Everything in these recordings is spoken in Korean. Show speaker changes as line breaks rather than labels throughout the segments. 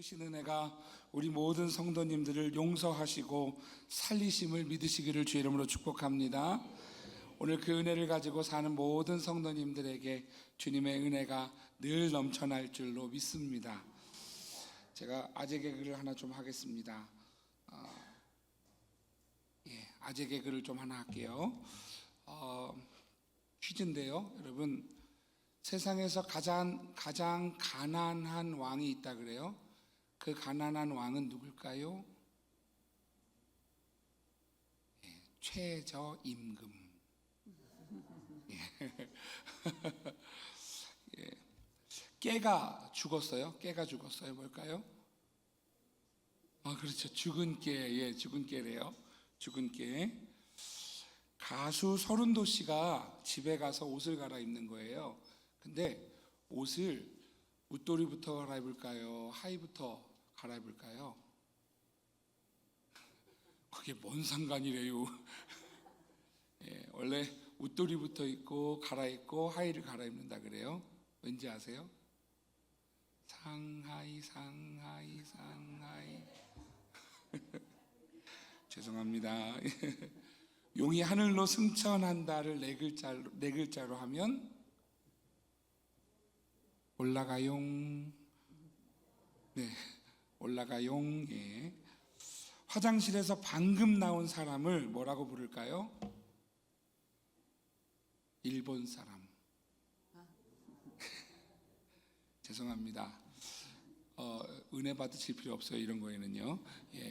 크신 은혜가 우리 모든 성도님들을 용서하시고 살리심을 믿으시기를 주의 이름으로 축복합니다. 오늘 그 은혜를 가지고 사는 모든 성도님들에게 주님의 은혜가 늘 넘쳐날 줄로 믿습니다. 제가 아재 개그를 하나 좀 하겠습니다. 아재 개그를 좀 하나 할게요. 퀴즈인데요, 여러분, 세상에서 가장 가난한 왕이 있다 그래요. 그 가난한 왕은 누굴까요? 최저임금. 깨가 죽었어요. 깨가 죽었어요. 뭘까요? 그렇죠. 죽은 깨. 죽은 깨래요. 죽은 깨. 가수 서른도 씨가 집에 가서 옷을 갈아입는 거예요. 근데 옷을 웃도리부터 갈아입을까요? 하의부터 갈아입을까요? 그게 뭔 상관이래요. 원래 웃도리부터 입고 갈아입고 하의를 갈아입는다 그래요. 왠지 아세요? 상하이 상하이 상하이. 죄송합니다. 용이 하늘로 승천한다를 네 글자로 하면 올라가용. 네, 올라가용. 화장실에서 방금 나온 사람을 뭐라고 부를까요? 일본 사람. 죄송합니다. 은혜 받으실 필요 없어요. 이런 거에는요.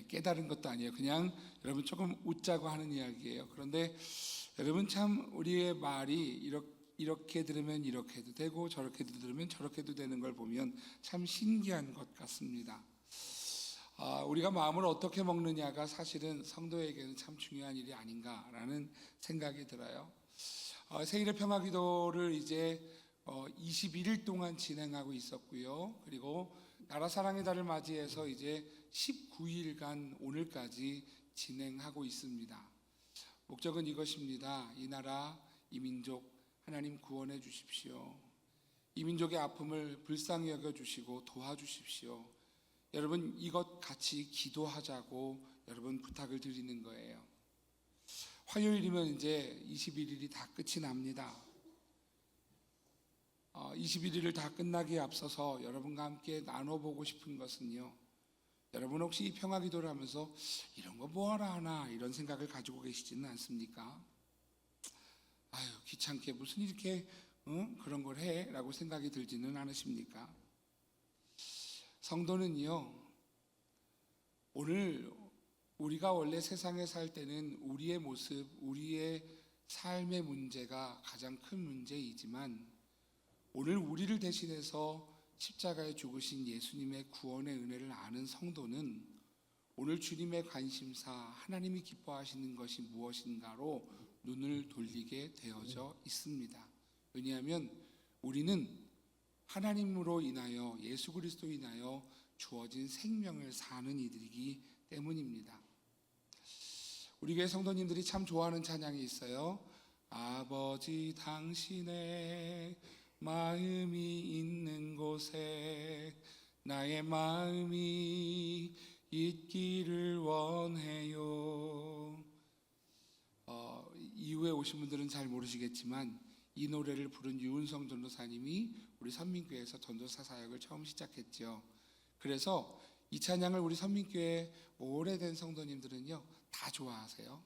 깨달은 것도 아니에요. 그냥 여러분 조금 웃자고 하는 이야기예요. 그런데 여러분, 참 우리의 말이 이렇게 들으면 이렇게도 되고 저렇게 들으면 저렇게도 되는 걸 보면 참 신기한 것 같습니다. 우리가 마음을 어떻게 먹느냐가 사실은 성도에게는 참 중요한 일이 아닌가라는 생각이 들어요. 세일의 평화기도를 이제 21일 동안 진행하고 있었고요. 그리고 나라사랑의 달을 맞이해서 이제 19일간 오늘까지 진행하고 있습니다. 목적은 이것입니다. 이 나라, 이 민족 하나님 구원해 주십시오. 이 민족의 아픔을 불쌍히 여겨주시고 도와주십시오. 여러분, 이것 같이 기도하자고 여러분 부탁을 드리는 거예요. 화요일이면 이제 21일이 다 끝이 납니다. 21일을 다 끝나기에 앞서서 여러분과 함께 나눠보고 싶은 것은요, 여러분 혹시 이 평화기도를 하면서 이런 거 뭐하러 하나 이런 생각을 가지고 계시지는 않습니까? 귀찮게 무슨 이렇게 그런 걸 해? 라고 생각이 들지는 않으십니까? 성도는요, 오늘 우리가 원래 세상에 살 때는 우리의 모습, 우리의 삶의 문제가 가장 큰 문제이지만 오늘 우리를 대신해서 십자가에 죽으신 예수님의 구원의 은혜를 아는 성도는 오늘 주님의 관심사, 하나님이 기뻐하시는 것이 무엇인가로 눈을 돌리게 되어져 있습니다. 왜냐하면 우리는 하나님으로 인하여, 예수 그리스도로 인하여 주어진 생명을 사는 이들이기 때문입니다. 우리 교회 성도님들이 참 좋아하는 찬양이 있어요. 아버지 당신의 마음이 있는 곳에 나의 마음이 있기를 원해요. 이후에 오신 분들은 잘 모르시겠지만 이 노래를 부른 유은성 전도사님이 우리 선민교회에서 전도사 사역을 처음 시작했죠. 그래서 이 찬양을 우리 선민교회 오래된 성도님들은요 다 좋아하세요.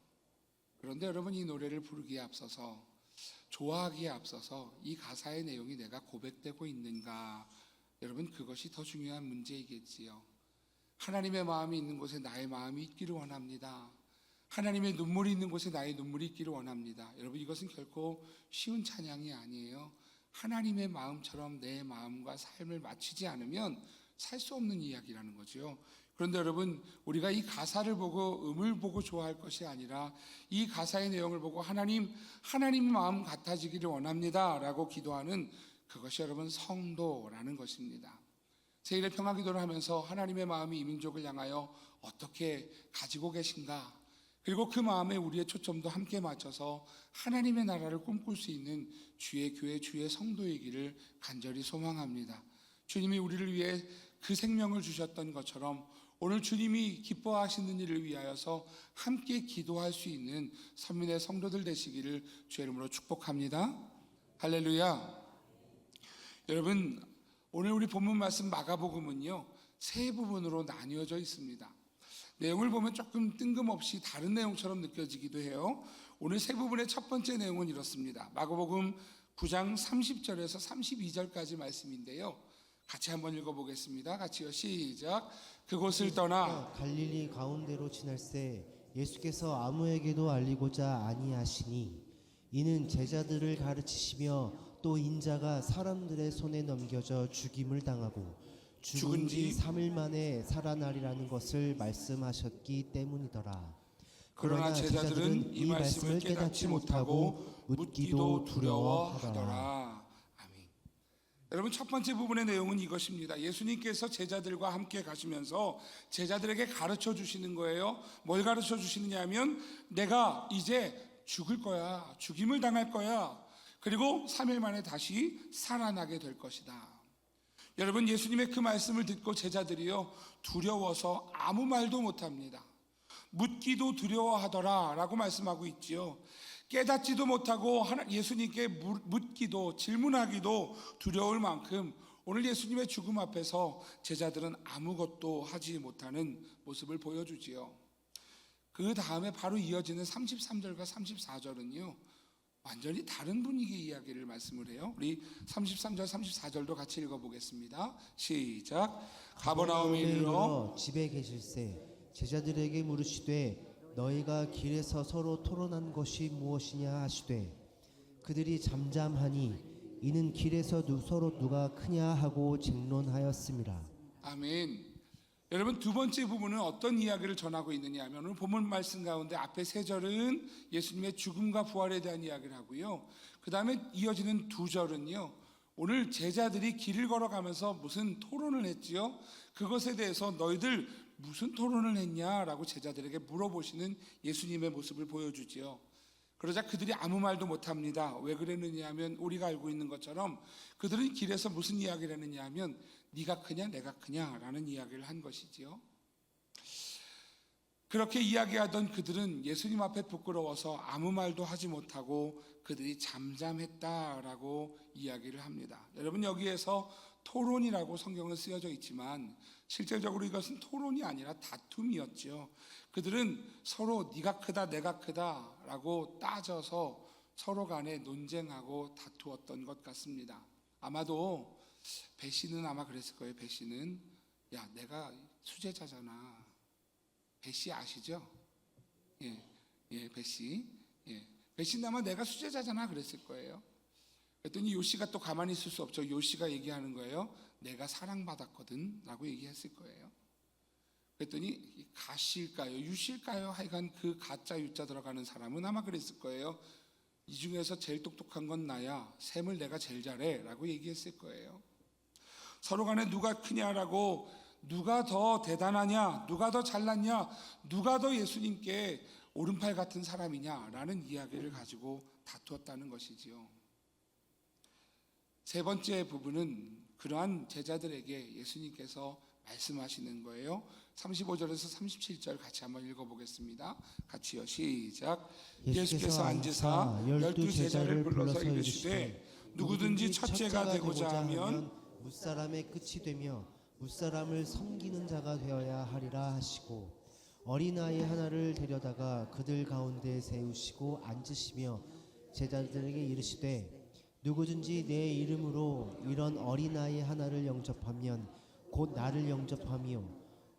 그런데 여러분, 이 노래를 부르기에 앞서서, 좋아하기에 앞서서 이 가사의 내용이 내가 고백되고 있는가, 여러분, 그것이 더 중요한 문제이겠지요. 하나님의 마음이 있는 곳에 나의 마음이 있기를 원합니다. 하나님의 눈물이 있는 곳에 나의 눈물이 있기를 원합니다. 여러분, 이것은 결코 쉬운 찬양이 아니에요. 하나님의 마음처럼 내 마음과 삶을 맞추지 않으면 살 수 없는 이야기라는 거죠. 그런데 여러분, 우리가 이 가사를 보고 음을 보고 좋아할 것이 아니라 이 가사의 내용을 보고 하나님의 마음 같아지기를 원합니다 라고 기도하는 그것이 여러분 성도라는 것입니다. 세일의 평화기도를 하면서 하나님의 마음이 이 민족을 향하여 어떻게 가지고 계신가, 그리고 그 마음에 우리의 초점도 함께 맞춰서 하나님의 나라를 꿈꿀 수 있는 주의 교회, 주의 성도이기를 간절히 소망합니다. 주님이 우리를 위해 그 생명을 주셨던 것처럼 오늘 주님이 기뻐하시는 일을 위하여서 함께 기도할 수 있는 선민의 성도들 되시기를 주의 이름으로 축복합니다. 할렐루야. 여러분, 오늘 우리 본문 말씀 마가복음은요, 세 부분으로 나뉘어져 있습니다. 내용을 보면 조금 뜬금없이 다른 내용처럼 느껴지기도 해요. 오늘 세 부분의 첫 번째 내용은 이렇습니다. 마가복음 9장 30절에서 32절까지 말씀인데요, 같이 한번 읽어보겠습니다. 같이요, 시작. 그곳을 떠나
갈릴리 가운데로 지날새 예수께서 아무에게도 알리고자 아니하시니 이는 제자들을 가르치시며 또 인자가 사람들의 손에 넘겨져 죽임을 당하고 죽은 지 3일 만에 살아나리라는 것을 말씀하셨기 때문이더라.
그러나 제자들은 이 말씀을 깨닫지 못하고 묻기도 두려워하더라. 아멘. 여러분, 첫 번째 부분의 내용은 이것입니다. 예수님께서 제자들과 함께 가시면서 제자들에게 가르쳐 주시는 거예요. 뭘 가르쳐 주시느냐 하면 내가 이제 죽을 거야, 죽임을 당할 거야, 그리고 3일 만에 다시 살아나게 될 것이다. 여러분, 예수님의 그 말씀을 듣고 제자들이요, 두려워서 아무 말도 못합니다. 묻기도 두려워하더라 라고 말씀하고 있지요. 깨닫지도 못하고 예수님께 묻기도 질문하기도 두려울 만큼 오늘 예수님의 죽음 앞에서 제자들은 아무것도 하지 못하는 모습을 보여주지요. 그 다음에 바로 이어지는 33절과 34절은요, 완전히 다른 분위기의 이야기를 말씀을 해요. 우리 33절 34절도 같이 읽어보겠습니다. 시작. 가버나움에 이르러
집에 계실새 제자들에게 물으시되 너희가 길에서 서로 토론한 것이 무엇이냐 하시되 그들이 잠잠하니 이는 길에서 서로 누가 크냐 하고 쟁론하였습니다.
아멘. 여러분, 두 번째 부분은 어떤 이야기를 전하고 있느냐 하면 오늘 본문 말씀 가운데 앞에 세 절은 예수님의 죽음과 부활에 대한 이야기를 하고요, 그 다음에 이어지는 두 절은요, 오늘 제자들이 길을 걸어가면서 무슨 토론을 했지요. 그것에 대해서 너희들 무슨 토론을 했냐라고 제자들에게 물어보시는 예수님의 모습을 보여주지요. 그러자 그들이 아무 말도 못합니다. 왜 그랬느냐 하면 우리가 알고 있는 것처럼 그들은 길에서 무슨 이야기를 했느냐 하면 네가 크냐 내가 크냐라는 이야기를 한 것이지요. 그렇게 이야기하던 그들은 예수님 앞에 부끄러워서 아무 말도 하지 못하고 그들이 잠잠했다라고 이야기를 합니다. 여러분, 여기에서 토론이라고 성경은 쓰여져 있지만 실질적으로 이것은 토론이 아니라 다툼이었죠. 그들은 서로 네가 크다 내가 크다라고 따져서 서로 간에 논쟁하고 다투었던 것 같습니다. 아마도 배씨는 아마 그랬을 거예요. 배씨는 야, 내가 수제자잖아. 배씨 아시죠? 예, 배씨. 예, 배씨는 아마 내가 수제자잖아 그랬을 거예요. 그랬더니 요씨가 또 가만히 있을 수 없죠. 요씨가 얘기하는 거예요. 내가 사랑받았거든 라고 얘기했을 거예요. 그랬더니 가씨일까요 유씨일까요, 하여간 그 가짜 유자 들어가는 사람은 아마 그랬을 거예요. 이 중에서 제일 똑똑한 건 나야, 셈을 내가 제일 잘해 라고 얘기했을 거예요. 서로 간에 누가 크냐라고, 누가 더 대단하냐, 누가 더 잘났냐, 누가 더 예수님께 오른팔 같은 사람이냐라는 이야기를 가지고 다투었다는 것이지요. 세 번째 부분은 그러한 제자들에게 예수님께서 말씀하시는 거예요. 35절에서 37절 같이 한번 읽어보겠습니다. 같이요, 시작. 예수께서 앉으사 12제자를 불러서 이르시되 누구든지 첫째가 되고자 하면
무사람의 끝이 되며 무사람을 섬기는 자가 되어야 하리라 하시고 어린아이 하나를 데려다가 그들 가운데 세우시고 앉으시며 제자들에게 이르시되 누구든지 내 이름으로 이런 어린아이 하나를 영접하면 곧 나를 영접하며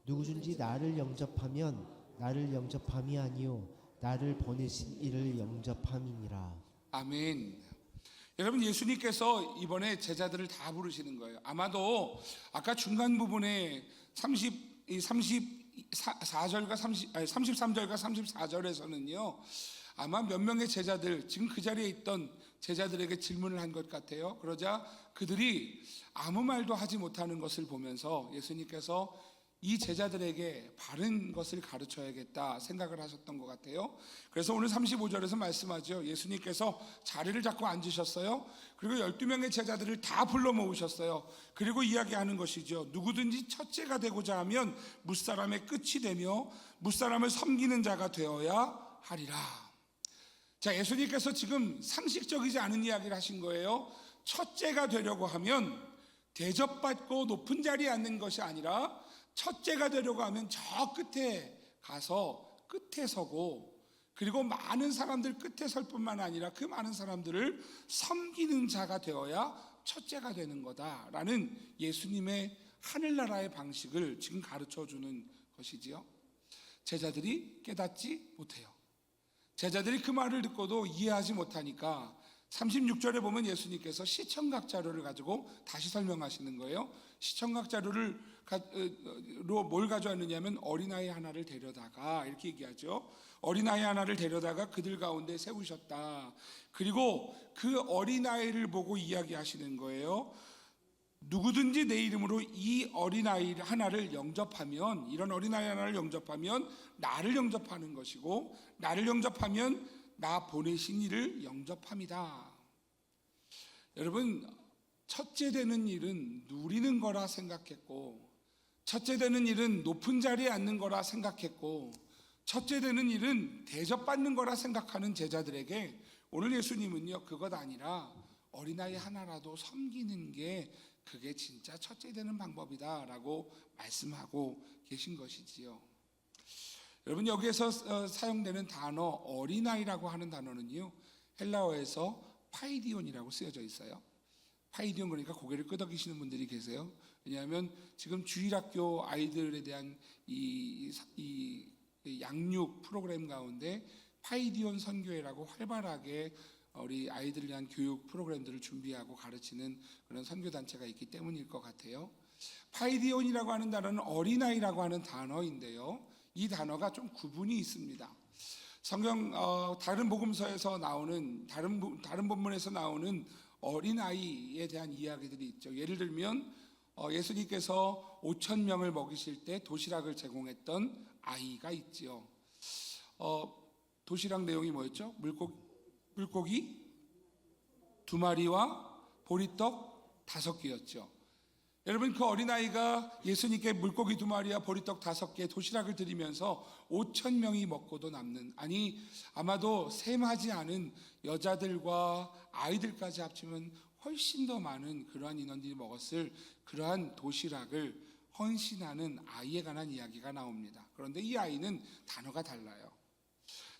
누구든지 나를 영접하면 나를 영접함이 아니요 나를 보내신 이를 영접함이니라. 아멘.
여러분, 예수님께서 이번에 제자들을 다 부르시는 거예요. 아마도 아까 중간 부분에 33절과 34절에서는요 아마 몇 명의 제자들, 지금 그 자리에 있던 제자들에게 질문을 한 것 같아요. 그러자 그들이 아무 말도 하지 못하는 것을 보면서 예수님께서 이 제자들에게 바른 것을 가르쳐야겠다 생각을 하셨던 것 같아요. 그래서 오늘 35절에서 말씀하죠. 예수님께서 자리를 잡고 앉으셨어요. 그리고 12명의 제자들을 다 불러 모으셨어요. 그리고 이야기하는 것이죠. 누구든지 첫째가 되고자 하면 무사람의 끝이 되며 무사람을 섬기는 자가 되어야 하리라. 자, 예수님께서 지금 상식적이지 않은 이야기를 하신 거예요. 첫째가 되려고 하면 대접받고 높은 자리에 앉는 것이 아니라 첫째가 되려고 하면 저 끝에 가서 끝에 서고, 그리고 많은 사람들 끝에 설 뿐만 아니라 그 많은 사람들을 섬기는 자가 되어야 첫째가 되는 거다라는 예수님의 하늘나라의 방식을 지금 가르쳐 주는 것이지요. 제자들이 깨닫지 못해요. 제자들이 그 말을 듣고도 이해하지 못하니까 36절에 보면 예수님께서 시청각 자료를 가지고 다시 설명하시는 거예요. 시청각 자료로 뭘 가져왔느냐면 어린아이 하나를 데려다가, 이렇게 얘기하죠. 어린아이 하나를 데려다가 그들 가운데 세우셨다. 그리고 그 어린아이를 보고 이야기하시는 거예요. 누구든지 내 이름으로 이 어린아이 하나를 영접하면, 이런 어린아이 하나를 영접하면 나를 영접하는 것이고, 나를 영접하면 나 보내신 이를 영접합니다. 여러분, 첫째 되는 일은 누리는 거라 생각했고, 첫째 되는 일은 높은 자리에 앉는 거라 생각했고, 첫째 되는 일은 대접받는 거라 생각하는 제자들에게 오늘 예수님은요, 그것 아니라 어린아이 하나라도 섬기는 게 그게 진짜 첫째 되는 방법이다 라고 말씀하고 계신 것이지요. 여러분, 여기에서 사용되는 단어 어린아이라고 하는 단어는요, 헬라어에서 파이디온이라고 쓰여져 있어요. 파이디온, 그러니까 고개를 끄덕이시는 분들이 계세요. 왜냐하면 지금 주일학교 아이들에 대한 이 양육 프로그램 가운데 파이디온 선교회라고 활발하게 우리 아이들을 위한 교육 프로그램들을 준비하고 가르치는 그런 선교단체가 있기 때문일 것 같아요. 파이디온이라고 하는 단어는 어린아이라고 하는 단어인데요, 이 단어가 좀 구분이 있습니다. 성경 다른 복음서에서 나오는 다른 본문에서 나오는 어린아이에 대한 이야기들이 있죠. 예를 들면 예수님께서 5,000명을 먹이실 때 도시락을 제공했던 아이가 있지요. 도시락 내용이 뭐였죠? 물고기 2마리와 보리떡 5개였죠. 여러분, 그 어린아이가 예수님께 물고기 2마리와 보리떡 5개 도시락을 드리면서 5,000명이 먹고도 남는, 아니 아마도 셈하지 않은 여자들과 아이들까지 합치면 훨씬 더 많은 그러한 인원들이 먹었을 그러한 도시락을 헌신하는 아이에 관한 이야기가 나옵니다. 그런데 이 아이는 단어가 달라요.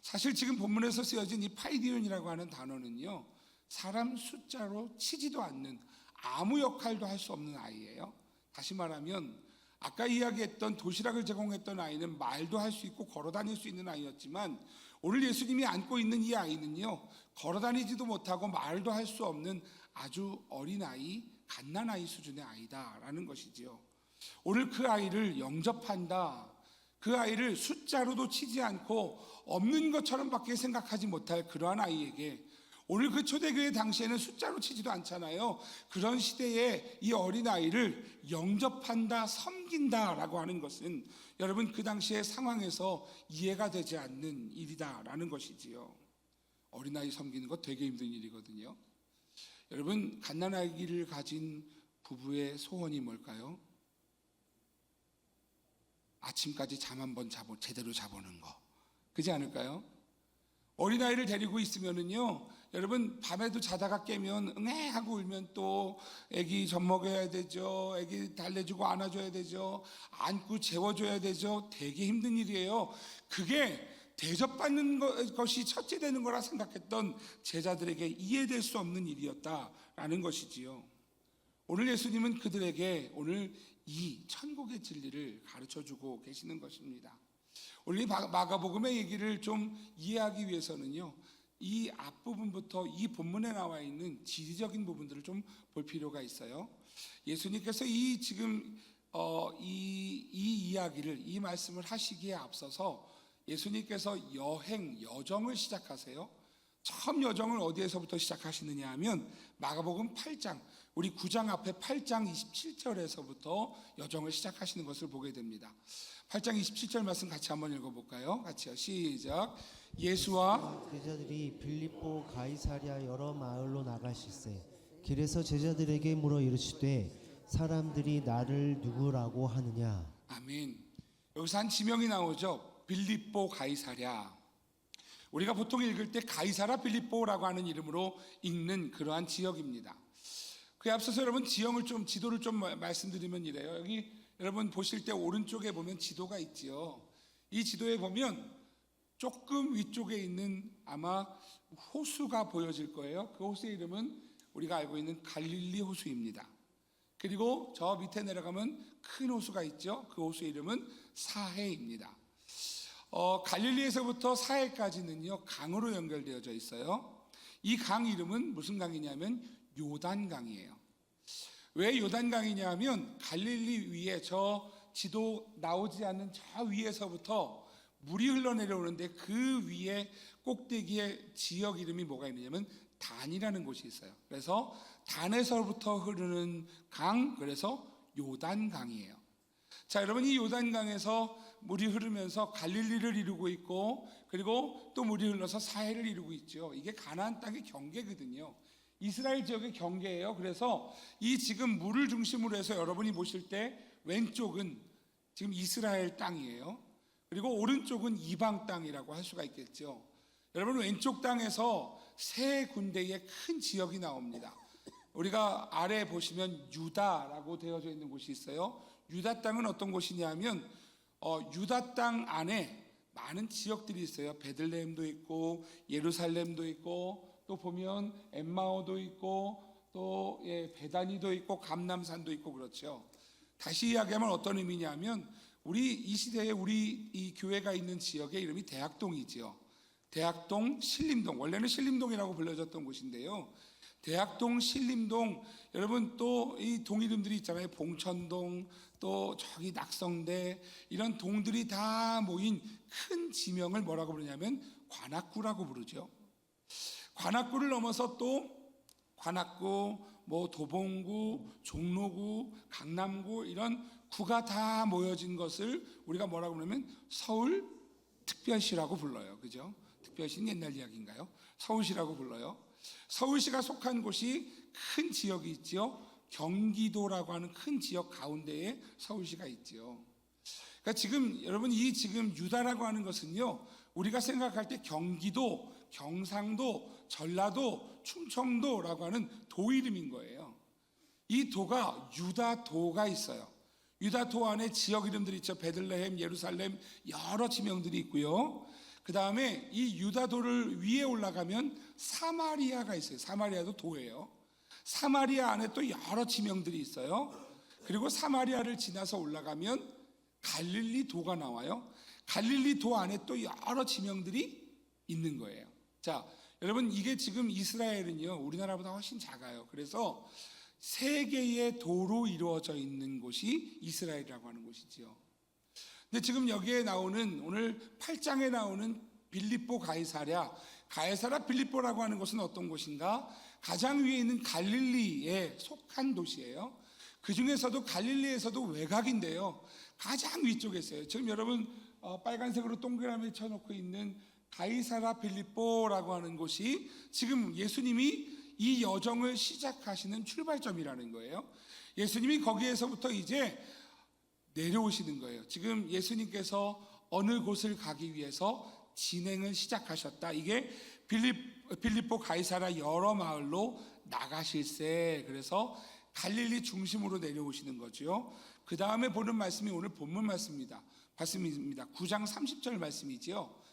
사실 지금 본문에서 쓰여진 이 파이디온이라고 하는 단어는요, 사람 숫자로 치지도 않는, 아무 역할도 할 수 없는 아이예요. 다시 말하면 아까 이야기했던 도시락을 제공했던 아이는 말도 할 수 있고 걸어 다닐 수 있는 아이였지만, 오늘 예수님이 안고 있는 이 아이는요, 걸어 다니지도 못하고 말도 할 수 없는 아주 어린아이, 갓난아이 수준의 아이다라는 것이지요. 오늘 그 아이를 영접한다, 그 아이를 숫자로도 치지 않고 없는 것처럼 밖에 생각하지 못할 그러한 아이에게, 오늘 그 초대교회 당시에는 숫자로 치지도 않잖아요. 그런 시대에 이 어린아이를 영접한다, 섬긴다라고 하는 것은 여러분, 그 당시의 상황에서 이해가 되지 않는 일이다라는 것이지요. 어린아이 섬기는 것 되게 힘든 일이거든요. 여러분, 갓난아기를 가진 부부의 소원이 뭘까요? 아침까지 잠 한번 제대로 자보는 거, 그렇지 않을까요? 어린아이를 데리고 있으면은요, 여러분, 밤에도 자다가 깨면 응애 하고 울면 또 애기 젖 먹여야 되죠. 애기 달래주고 안아줘야 되죠. 안고 재워줘야 되죠. 되게 힘든 일이에요. 그게 대접받는 것이 첫째 되는 거라 생각했던 제자들에게 이해될 수 없는 일이었다라는 것이지요. 오늘 예수님은 그들에게 오늘 이 천국의 진리를 가르쳐주고 계시는 것입니다. 오늘 이 마가복음의 얘기를 좀 이해하기 위해서는요, 이 앞부분부터 이 본문에 나와 있는 지리적인 부분들을 좀 볼 필요가 있어요. 예수님께서 지금 이 이야기를, 이 말씀을 하시기에 앞서서 예수님께서 여정을 시작하세요. 처음 여정을 어디에서부터 시작하시느냐 하면 마가복음 8장, 우리 9장 앞에 8장 27절에서부터 여정을 시작하시는 것을 보게 됩니다. 8장 27절 말씀 같이 한번 읽어볼까요? 같이요. 시작. 예수와
제자들이 빌립보 가이사랴 여러 마을로 나가실세 길에서 제자들에게 물어 이르시되 사람들이 나를 누구라고 하느냐.
아멘. 여기서 한 지명이 나오죠. 빌립보 가이사랴. 우리가 보통 읽을 때 가이사라 빌립보라고 하는 이름으로 읽는 그러한 지역입니다. 그에 앞서서 여러분 지도를 좀 말씀드리면 이래요. 여기 여러분 보실 때 오른쪽에 보면 지도가 있지요. 이 지도에 보면 조금 위쪽에 있는 아마 호수가 보여질 거예요. 그 호수의 이름은 우리가 알고 있는 갈릴리 호수입니다. 그리고 저 밑에 내려가면 큰 호수가 있죠. 그 호수의 이름은 사해입니다. 갈릴리에서부터 사해까지는요 강으로 연결되어져 있어요. 이 강 이름은 무슨 강이냐면 요단강이에요. 왜 요단강이냐면 갈릴리 위에 저 지도 나오지 않는 저 위에서부터 물이 흘러내려오는데 그 위에 꼭대기에 지역 이름이 뭐가 있느냐면 단이라는 곳이 있어요. 그래서 단에서부터 흐르는 강, 그래서 요단강이에요. 자, 여러분 이 요단강에서 물이 흐르면서 갈릴리를 이루고 있고 그리고 또 물이 흘러서 사해를 이루고 있죠. 이게 가나안 땅의 경계거든요. 이스라엘 지역의 경계예요. 그래서 이 지금 물을 중심으로 해서 여러분이 보실 때 왼쪽은 지금 이스라엘 땅이에요. 그리고 오른쪽은 이방 땅이라고 할 수가 있겠죠. 여러분 왼쪽 땅에서 세 군데의 큰 지역이 나옵니다. 우리가 아래 보시면 유다라고 되어져 있는 곳이 있어요. 유다 땅은 어떤 곳이냐면 유다 땅 안에 많은 지역들이 있어요. 베들레헴도 있고 예루살렘도 있고 또 보면 엠마오도 있고 또 베다니도 있고 감람산도 있고 그렇죠. 다시 이야기하면 어떤 의미냐면 우리 이 시대에 우리 이 교회가 있는 지역의 이름이 대학동이지요. 대학동, 신림동, 원래는 신림동이라고 불려졌던 곳인데요. 대학동, 신림동, 여러분 또 이 동 이름들이 있잖아요. 봉천동, 또 저기 낙성대, 이런 동들이 다 모인 큰 지명을 뭐라고 부르냐면 관악구라고 부르죠. 관악구를 넘어서 또 관악구, 뭐 도봉구, 종로구, 강남구 이런 구가 다 모여진 것을 우리가 뭐라고 부르면 서울 특별시라고 불러요. 그죠? 특별시는 옛날 이야기인가요? 서울시라고 불러요. 서울시가 속한 곳이 큰 지역이 있지요. 경기도라고 하는 큰 지역 가운데에 서울시가 있지요. 그러니까 지금 여러분 이 지금 유다라고 하는 것은요. 우리가 생각할 때 경기도, 경상도, 전라도, 충청도라고 하는 도 이름인 거예요. 이 도가 유다도가 있어요. 유다도 안에 지역 이름들이 있죠. 베들레헴, 예루살렘 여러 지명들이 있고요. 그 다음에 이 유다도를 위에 올라가면 사마리아가 있어요. 사마리아도 도예요. 사마리아 안에 또 여러 지명들이 있어요. 그리고 사마리아를 지나서 올라가면 갈릴리 도가 나와요. 갈릴리 도 안에 또 여러 지명들이 있는 거예요. 자, 여러분 이게 지금 이스라엘은요 우리나라보다 훨씬 작아요. 그래서 세 개의 도로 이루어져 있는 곳이 이스라엘이라고 하는 곳이지요. 근데 지금 여기에 나오는 오늘 8장에 나오는 빌립보 가이사랴 빌립보라고 하는 곳은 어떤 곳인가? 가장 위에 있는 갈릴리에 속한 도시예요. 그 중에서도 갈릴리에서도 외곽인데요. 가장 위쪽에 있어요. 지금 여러분 빨간색으로 동그라미 쳐놓고 있는 가이사랴 빌립보라고 하는 곳이 지금 예수님이 이 여정을 시작하시는 출발점이라는 거예요. 예수님이 거기에서부터 이제 내려오시는 거예요. 지금 예수님께서 어느 곳을 가기 위해서 진행을 시작하셨다. 이게 빌립보 가이사랴 여러 마을로 나가실세. 그래서 갈릴리 중심으로 내려오시는 거죠. 그 다음에 보는 말씀이 오늘 본문 말씀입니다. 9장 30절 말씀이지요.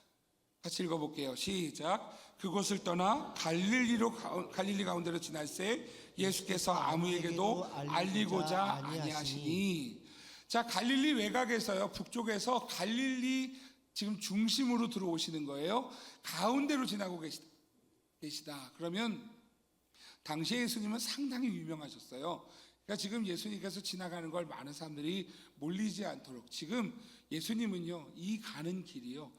같이 읽어볼게요. 시작. 그곳을 떠나 갈릴리 가운데로 지날새 예수께서 아무에게도 알리고자 아니하시니. 자, 갈릴리 외곽에서요, 북쪽에서 갈릴리 지금 중심으로 들어오시는 거예요. 가운데로 지나고 계시다. 그러면 당시에 예수님은 상당히 유명하셨어요. 그러니까 지금 예수님께서 지나가는 걸 많은 사람들이 몰리지 않도록 지금 예수님은요, 이 가는 길이요,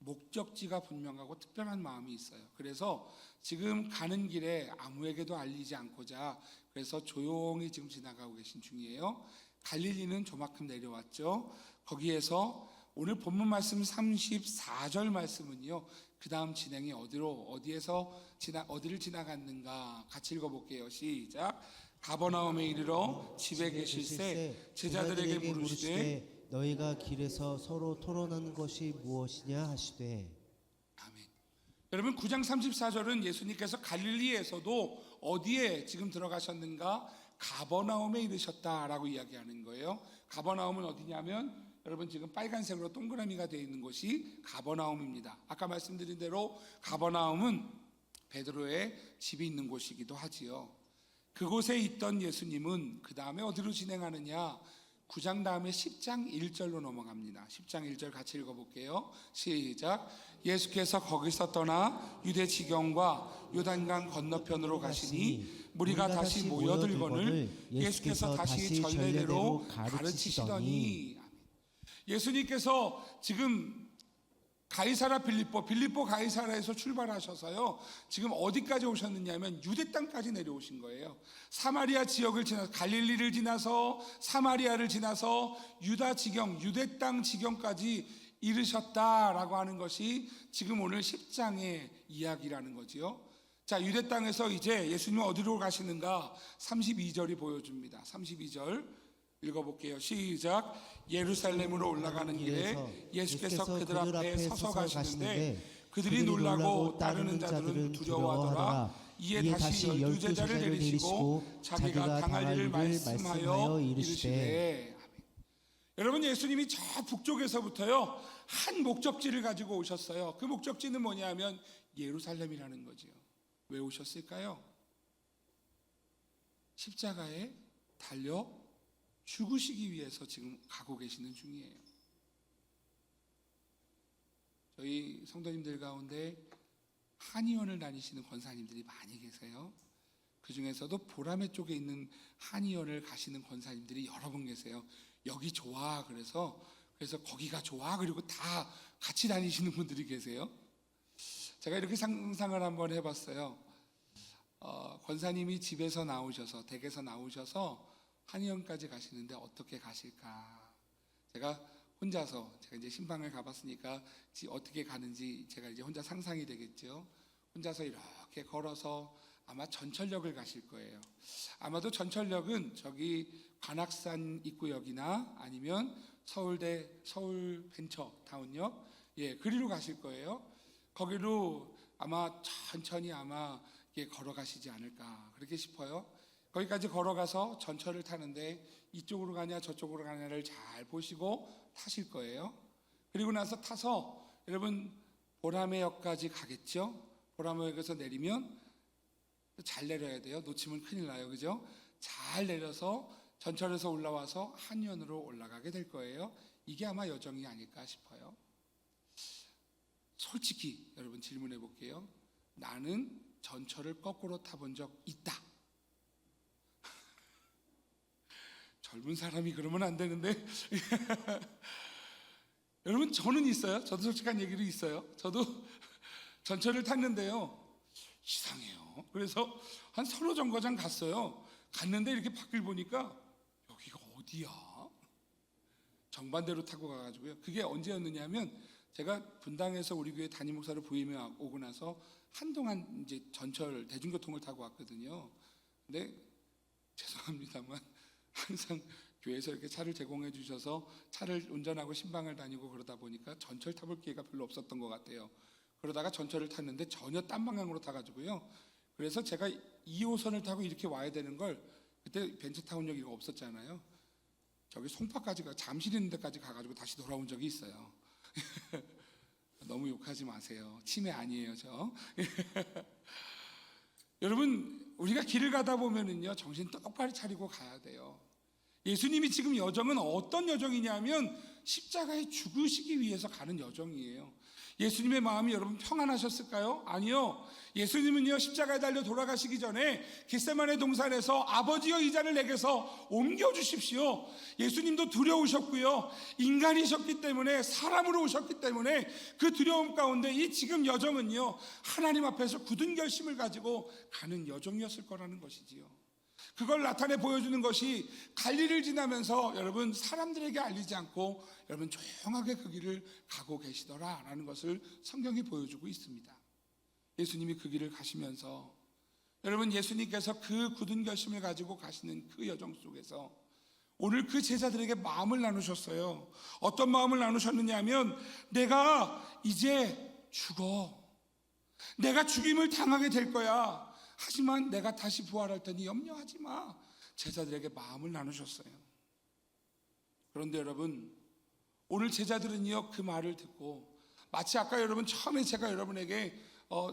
목적지가 분명하고 특별한 마음이 있어요. 그래서 지금 가는 길에 아무에게도 알리지 않고자 그래서 조용히 지금 지나가고 계신 중이에요. 갈릴리는 조만큼 내려왔죠. 거기에서 오늘 본문 말씀 34절 말씀은요. 그 다음 진행이 어디를 지나갔는가 같이 읽어볼게요. 시작. 가버나움에 이르러 집에 계실새 제자들에게 물으시되
너희가 길에서 서로 토론하는 것이 무엇이냐 하시되.
아멘. 여러분 9장 34절은 예수님께서 갈릴리에서도 어디에 지금 들어가셨는가? 가버나움에 이르셨다라고 이야기하는 거예요. 가버나움은 어디냐면 여러분 지금 빨간색으로 동그라미가 되어 있는 곳이 가버나움입니다. 아까 말씀드린 대로 가버나움은 베드로의 집이 있는 곳이기도 하지요. 그곳에 있던 예수님은 그 다음에 어디로 진행하느냐? 9장 다음에 10장 1절로 넘어갑니다. 10장 1절 같이 읽어볼게요. 시작. 예수께서 거기서 떠나 유대 지경과 요단강 건너편으로 가시니 무리가 다시 모여들거늘 예수께서 다시 전례대로 가르치시더니. 예수님께서 지금 가이사라 빌립보 가이사라에서 출발하셔서요. 지금 어디까지 오셨느냐면 유대 땅까지 내려오신 거예요. 사마리아 지역을 지나서 갈릴리를 지나서 사마리아를 지나서 유다 지경, 유대 땅 지경까지 이르셨다라고 하는 것이 지금 오늘 10장의 이야기라는 거지요. 자, 유대 땅에서 이제 예수님은 어디로 가시는가? 32절이 보여줍니다. 32절 읽어볼게요. 시작. 예루살렘으로 올라가는 길에 예수께서 그들 앞에 서서 가시는데 그들이 놀라고 따르는 자들은 두려워하더라. 이에 다시 12제자를 내리시고 자기가 당할 일을 말씀하여 이르시되. 여러분 예수님이 저 북쪽에서부터요 한 목적지를 가지고 오셨어요. 그 목적지는 뭐냐면 예루살렘이라는 거지요. 왜 오셨을까요? 십자가에 달려 죽으시기 위해서 지금 가고 계시는 중이에요. 저희 성도님들 가운데 한의원을 다니시는 권사님들이 많이 계세요. 그 중에서도 보라매 쪽에 있는 한의원을 가시는 권사님들이 여러 분 계세요. 여기 좋아 그래서 거기가 좋아 그리고 다 같이 다니시는 분들이 계세요. 제가 이렇게 상상을 한번 해봤어요. 권사님이 집에서 나오셔서 댁에서 나오셔서 한의원까지 가시는데 어떻게 가실까? 제가 이제 신방을 가봤으니까 어떻게 가는지 제가 이제 혼자 상상이 되겠죠. 혼자서 이렇게 걸어서 아마 전철역을 가실 거예요. 아마도 전철역은 저기 관악산 입구역이나 아니면 서울 벤처타운역, 그리로 가실 거예요. 거기로 아마 천천히 걸어가시지 않을까 그렇게 싶어요. 거기까지 걸어가서 전철을 타는데 이쪽으로 가냐 저쪽으로 가냐를 잘 보시고 타실 거예요. 그리고 나서 타서 여러분 보라매역까지 가겠죠. 보라매역에서 내리면 잘 내려야 돼요. 놓치면 큰일 나요. 그죠? 잘 내려서 전철에서 올라와서 한의원으로 올라가게 될 거예요. 이게 아마 여정이 아닐까 싶어요. 솔직히 여러분 질문해 볼게요. 나는 전철을 거꾸로 타본 적 있다. 젊은 사람이 그러면 안 되는데 여러분 저는 있어요. 저도 솔직한 얘기로 있어요. 저도 전철을 탔는데요 이상해요. 그래서 한 서로 정거장 갔어요. 갔는데 이렇게 밖을 보니까 여기가 어디야? 정반대로 타고 가가지고요. 그게 언제였느냐면 제가 분당에서 우리 교회 담임 목사를 부임해 오고 나서 한동안 이제 전철 대중교통을 타고 왔거든요. 근데 죄송합니다만 항상 교회에서 이렇게 차를 제공해 주셔서 차를 운전하고 신방을 다니고 그러다 보니까 전철 타볼 기회가 별로 없었던 것 같아요. 그러다가 전철을 탔는데 전혀 딴 방향으로 타가지고요. 그래서 제가 2호선을 타고 이렇게 와야 되는 걸 그때 벤처타운역 이거 없었잖아요. 저기 송파까지 잠실 있는 데까지 가가지고 다시 돌아온 적이 있어요. 너무 욕하지 마세요. 치매 아니에요 저. 여러분 우리가 길을 가다 보면은요 정신 똑바로 차리고 가야 돼요. 예수님이 지금 여정은 어떤 여정이냐면 십자가에 죽으시기 위해서 가는 여정이에요. 예수님의 마음이 여러분 평안하셨을까요? 아니요. 예수님은요, 십자가에 달려 돌아가시기 전에 겟세마네 동산에서 아버지여 이 잔을 내게서 옮겨주십시오. 예수님도 두려우셨고요, 인간이셨기 때문에, 사람으로 오셨기 때문에 그 두려움 가운데 이 지금 여정은요, 하나님 앞에서 굳은 결심을 가지고 가는 여정이었을 거라는 것이지요. 그걸 나타내 보여주는 것이 갈릴리를 지나면서 여러분 사람들에게 알리지 않고 여러분 조용하게 그 길을 가고 계시더라라는 것을 성경이 보여주고 있습니다. 예수님이 그 길을 가시면서 여러분, 예수님께서 그 굳은 결심을 가지고 가시는 그 여정 속에서 오늘 그 제자들에게 마음을 나누셨어요. 어떤 마음을 나누셨느냐 하면, 내가 이제 죽어, 내가 죽임을 당하게 될 거야, 하지만 내가 다시 부활할 테니 염려하지 마. 제자들에게 마음을 나누셨어요. 그런데 여러분, 오늘 제자들은요, 그 말을 듣고 마치 아까 여러분 처음에 제가 여러분에게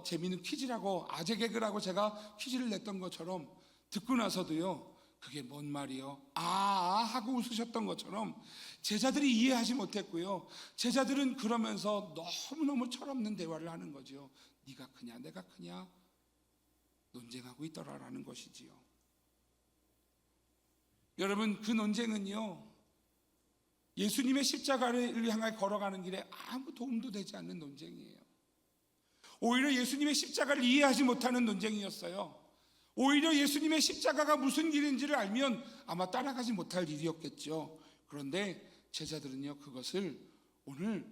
재미있는 퀴즈라고, 아재 개그라고 제가 퀴즈를 냈던 것처럼 듣고 나서도요, 그게 뭔 말이요? 하고 웃으셨던 것처럼 제자들이 이해하지 못했고요, 제자들은 그러면서 너무너무 철없는 대화를 하는 거죠. 네가 크냐 내가 크냐 논쟁하고 있더라라는 것이지요. 여러분, 그 논쟁은요, 예수님의 십자가를 향해 걸어가는 길에 아무 도움도 되지 않는 논쟁이에요. 오히려 예수님의 십자가를 이해하지 못하는 논쟁이었어요. 오히려 예수님의 십자가가 무슨 길인지를 알면 아마 따라가지 못할 일이었겠죠. 그런데 제자들은요, 그것을 오늘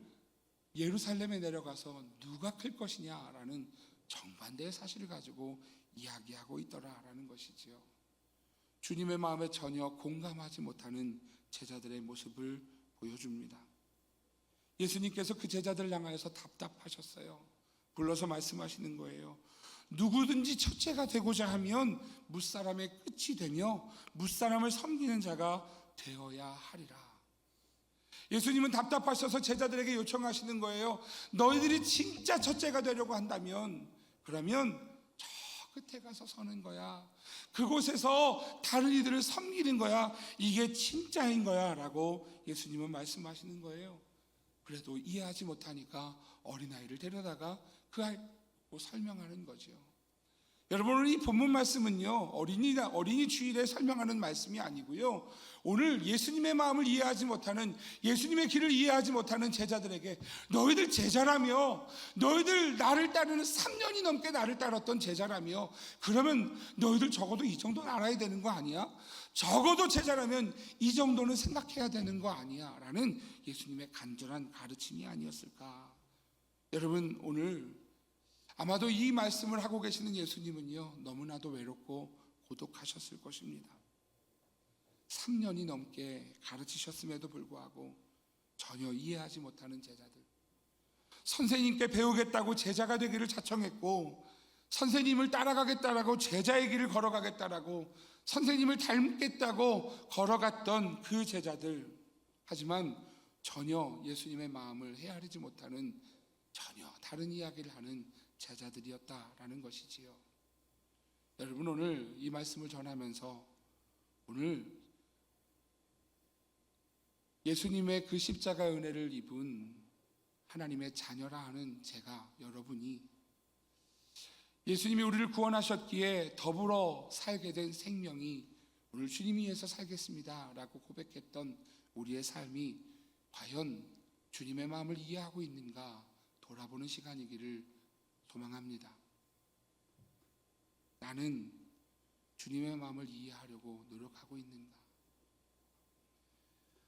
예루살렘에 내려가서 누가 클 것이냐라는 정반대의 사실을 가지고 이야기하고 있더라라는 것이지요. 주님의 마음에 전혀 공감하지 못하는 제자들의 모습을 보여줍니다. 예수님께서 그 제자들을 향하여서 답답하셨어요. 불러서 말씀하시는 거예요. 누구든지 첫째가 되고자 하면 무사람의 끝이 되며 무사람을 섬기는 자가 되어야 하리라. 예수님은 답답하셔서 제자들에게 요청하시는 거예요. 너희들이 진짜 첫째가 되려고 한다면, 그러면 저 끝에 가서 서는 거야. 그곳에서 다른 이들을 섬기는 거야. 이게 진짜인 거야 라고 예수님은 말씀하시는 거예요. 그래도 이해하지 못하니까 어린아이를 데려다가 그 아이고 설명하는 거죠. 여러분, 오늘 이 본문 말씀은요, 어린이 주일에 설명하는 말씀이 아니고요, 오늘 예수님의 마음을 이해하지 못하는, 예수님의 길을 이해하지 못하는 제자들에게, 너희들 제자라며, 너희들 나를 따르는 3년이 넘게 나를 따랐던 제자라며, 그러면 너희들 적어도 이 정도는 알아야 되는 거 아니야? 적어도 제자라면 이 정도는 생각해야 되는 거 아니야? 라는 예수님의 간절한 가르침이 아니었을까. 여러분, 오늘 아마도 이 말씀을 하고 계시는 예수님은요, 너무나도 외롭고 고독하셨을 것입니다. 3년이 넘게 가르치셨음에도 불구하고 전혀 이해하지 못하는 제자들, 선생님께 배우겠다고 제자가 되기를 자청했고, 선생님을 따라가겠다라고 제자의 길을 걸어가겠다라고, 선생님을 닮겠다고 걸어갔던 그 제자들, 하지만 전혀 예수님의 마음을 헤아리지 못하는, 전혀 다른 이야기를 하는 제자들이었다라는 것이지요. 여러분, 오늘 이 말씀을 전하면서 오늘 예수님의 그 십자가의 은혜를 입은 하나님의 자녀라 하는 제가, 여러분이 예수님이 우리를 구원하셨기에 더불어 살게 된 생명이 오늘 주님 위해서 살겠습니다 라고 고백했던 우리의 삶이 과연 주님의 마음을 이해하고 있는가 돌아보는 시간이기를 소망합니다. 나는 주님의 마음을 이해하려고 노력하고 있는가?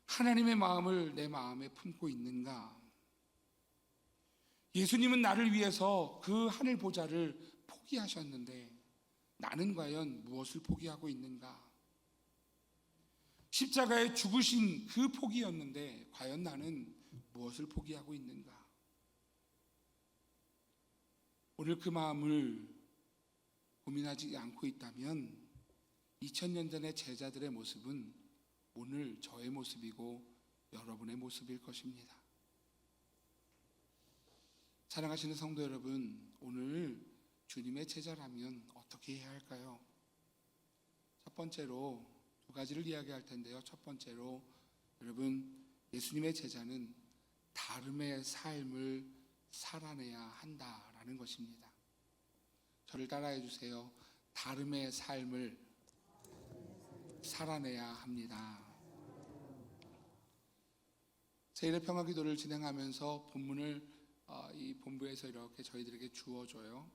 하나님의 마음을 내 마음에 품고 있는가? 예수님은 나를 위해서 그 하늘 보좌를 포기하셨는데 나는 과연 무엇을 포기하고 있는가? 십자가에 죽으신 그 포기였는데 과연 나는 무엇을 포기하고 있는가? 오늘 그 마음을 고민하지 않고 있다면 2000년 전의 제자들의 모습은 오늘 저의 모습이고 여러분의 모습일 것입니다. 사랑하시는 성도 여러분, 오늘 주님의 제자라면 어떻게 해야 할까요? 첫 번째로 두 가지를 이야기할 텐데요. 첫 번째로, 여러분, 예수님의 제자는 다름의 삶을 살아내야 한다라는 것입니다. 저를 따라해 주세요. 다름의 삶을 살아내야 합니다. 제1의 평화기도를 진행하면서 본문을 이 본부에서 이렇게 저희들에게 주어줘요.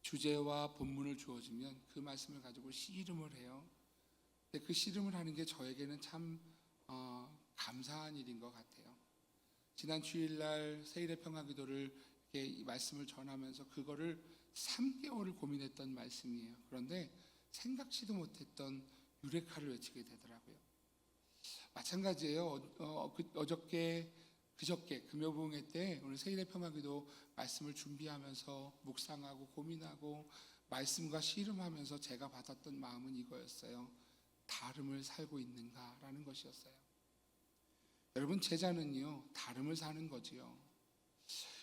주제와 본문을 주어지면 그 말씀을 가지고 씨름을 해요. 근데 그 씨름을 하는 게 저에게는 참 감사한 일인 것 같아요. 지난 주일날 세1의 평화기도를 이 말씀을 전하면서 그거를 3개월을 고민했던 말씀이에요. 그런데 생각지도 못했던 유레카를 외치게 되더라고요. 마찬가지예요. 그저께 금요부흥회 때 오늘 세1의 평화기도 말씀을 준비하면서 묵상하고 고민하고 말씀과 씨름하면서 제가 받았던 마음은 이거였어요. 다름을 살고 있는가라는 것이었어요. 여러분, 제자는요 다름을 사는 거지요.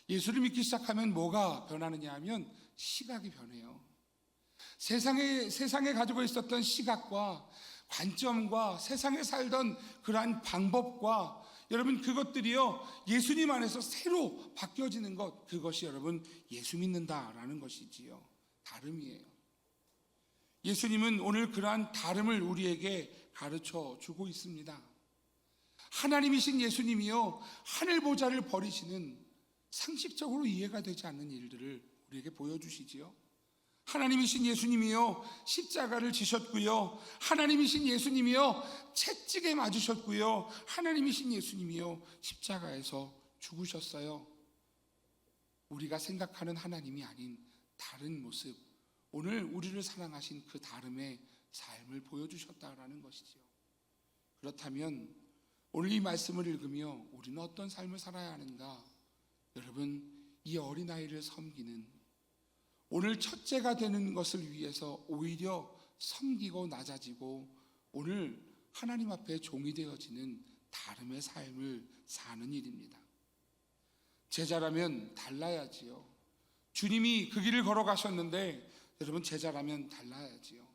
예수를 믿기 시작하면 뭐가 변하느냐 하면 시각이 변해요. 세상에 가지고 있었던 시각과 관점과 세상에 살던 그러한 방법과 여러분 그것들이요 예수님 안에서 새로 바뀌어지는 것, 그것이 여러분 예수 믿는다라는 것이지요. 다름이에요. 예수님은 오늘 그러한 다름을 우리에게 가르쳐 주고 있습니다. 하나님이신 예수님이요 하늘 보좌를 버리시는 상식적으로 이해가 되지 않는 일들을 우리에게 보여주시지요. 하나님이신 예수님이요 십자가를 지셨고요, 하나님이신 예수님이요 채찍에 맞으셨고요, 하나님이신 예수님이요 십자가에서 죽으셨어요. 우리가 생각하는 하나님이 아닌 다른 모습, 오늘 우리를 사랑하신 그 다름의 삶을 보여주셨다라는 것이지요. 그렇다면 오늘 이 말씀을 읽으며 우리는 어떤 삶을 살아야 하는가? 여러분, 이 어린아이를 섬기는, 오늘 첫째가 되는 것을 위해서 오히려 섬기고 낮아지고 오늘 하나님 앞에 종이 되어지는 다름의 삶을 사는 일입니다. 제자라면 달라야지요. 주님이 그 길을 걸어가셨는데 여러분 제자라면 달라야지요.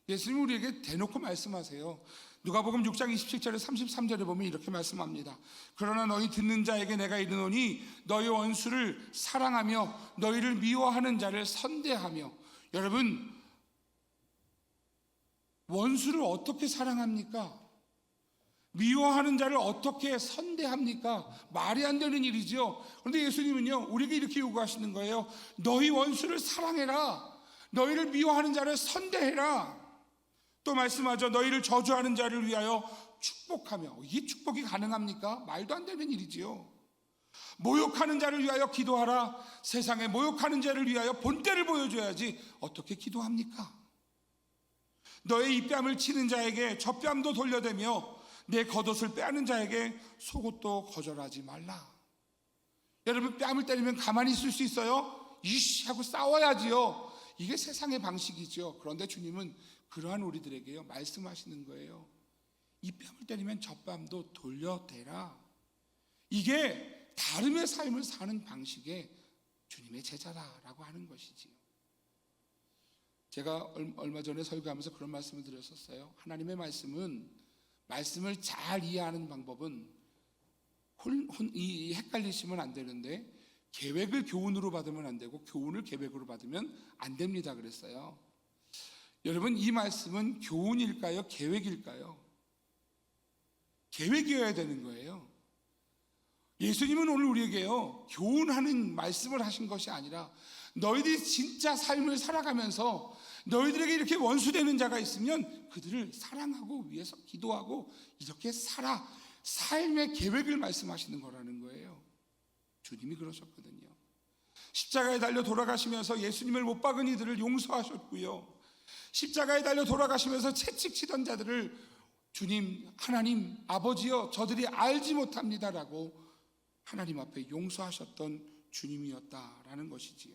예수님 우리에게 대놓고 말씀하세요. 누가복음 6장 27절에 33절에 보면 이렇게 말씀합니다. 그러나 너희 듣는 자에게 내가 이르노니 너희 원수를 사랑하며 너희를 미워하는 자를 선대하며. 여러분, 원수를 어떻게 사랑합니까? 미워하는 자를 어떻게 선대합니까? 말이 안 되는 일이죠. 그런데 예수님은요 우리에게 이렇게 요구하시는 거예요. 너희 원수를 사랑해라. 너희를 미워하는 자를 선대해라. 또 말씀하죠. 너희를 저주하는 자를 위하여 축복하며. 이게 축복이 가능합니까? 말도 안 되는 일이지요. 모욕하는 자를 위하여 기도하라. 세상에 모욕하는 자를 위하여 본때를 보여줘야지 어떻게 기도합니까? 너의 입뺨을 치는 자에게 젖뺨도 돌려대며 내 겉옷을 빼앗는 자에게 속옷도 거절하지 말라. 여러분, 뺨을 때리면 가만히 있을 수 있어요? 이씨 하고 싸워야지요. 이게 세상의 방식이죠. 그런데 주님은 그러한 우리들에게요 말씀하시는 거예요. 이 뺨을 때리면 젖뺨도 돌려대라. 이게 다름의 삶을 사는 방식의 주님의 제자라고 하는 것이지요. 제가 얼마 전에 설교하면서 그런 말씀을 드렸었어요. 하나님의 말씀을 잘 이해하는 방법은 헷갈리시면 안 되는데 계획을 교훈으로 받으면 안 되고 교훈을 계획으로 받으면 안 됩니다 그랬어요. 여러분, 이 말씀은 교훈일까요? 계획일까요? 계획이어야 되는 거예요. 예수님은 오늘 우리에게요 교훈하는 말씀을 하신 것이 아니라 너희들이 진짜 삶을 살아가면서 너희들에게 이렇게 원수되는 자가 있으면 그들을 사랑하고 위해서 기도하고 이렇게 살아, 삶의 계획을 말씀하시는 거라는 거예요. 주님이 그러셨거든요. 십자가에 달려 돌아가시면서 예수님을 못 박은 이들을 용서하셨고요, 십자가에 달려 돌아가시면서 채찍치던 자들을 주님, 하나님 아버지여 저들이 알지 못합니다라고 하나님 앞에 용서하셨던 주님이었다라는 것이지요.